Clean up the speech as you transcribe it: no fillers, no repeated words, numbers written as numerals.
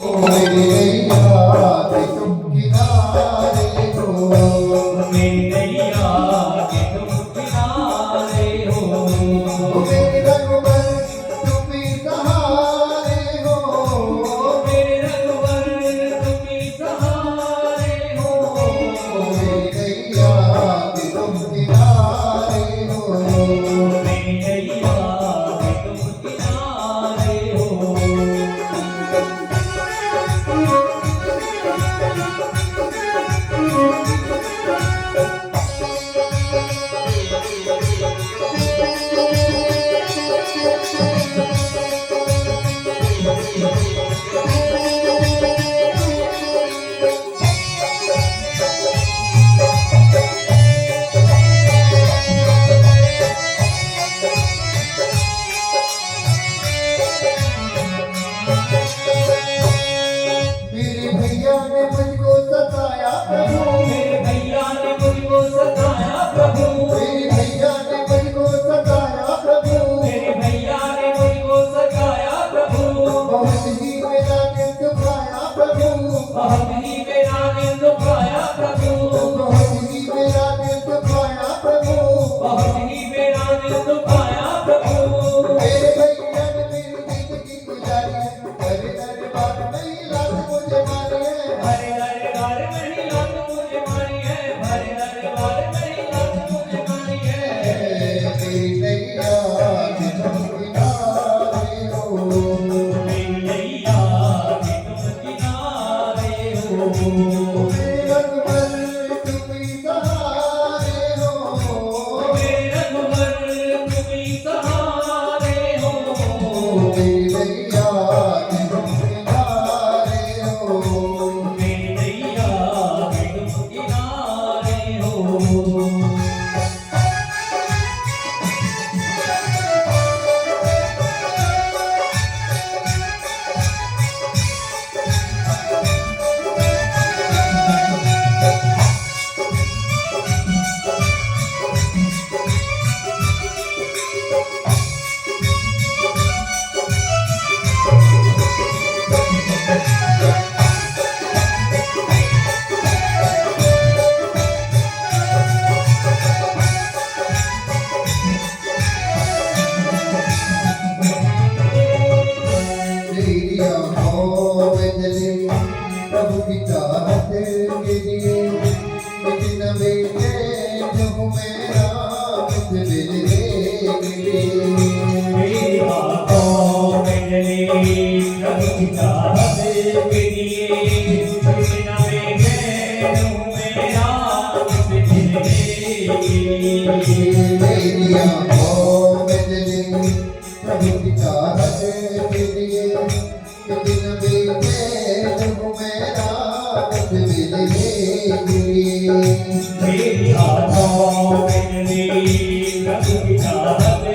मेरी नैया के तुम किनारे हो, मेरी नैया के तुम किनारे हो, मेरे रघुवर तुम ही सहारे हो, मेरे रघुवर तुम ही सहारे हो, मेरी नैया के तुम किनारे हो, मेरी नैया के तुम किनारे हो। मेरे भैया ने मुझको सताया प्रभु, मेरे भैया ने मुझको सताया प्रभु, मेरे भैया ने मुझको सताया प्रभु, मेरे भैया ने मुझको सताया प्रभु, बहुत ही मेरा दिल दुखाया प्रभु, बहुत ही मेरा दिल दुखाया प्रभु, बहुत ही मेरा दिल दुखाया प्रभु, बहुत ही मेरा दिल दुखाया प्रभु। मेरे भैया ने मेरी जिंदगी गुजारी है, हरे दरबार में ही लात मुझे मारी है, हरे दरबार में ही लात मुझे मारी है, हरे दरबार में ही लात मुझे मारी है। मेरी नैया के तुम किनारे हो, मेरी नैया के तुम किनारे हो, मेरे रघुवर तुम ही सहारे हो, मेरे रघुवर तुम ही सहारे हो, मेरी नैया के तुम किनारे हो, मेरी नैया के तुम किनारे हो। तेरी आँखों में जले प्रभु की चाहत के लिए, लेकिन बेचैन हूँ मेरा मुझ मिलने के लिए। मेरी आँखों में जले प्रभु की चाहत के लिए, बिना बेचैन हूँ मेरा तुझसे मिलने के लिए। मेरी आँखों में जले प्रभु की चाहत के लिए, लेकिन बेचैन हूँ मेरा मुझ मिलने के लिए। मेरी आँखों में जले प्रभु की चाहत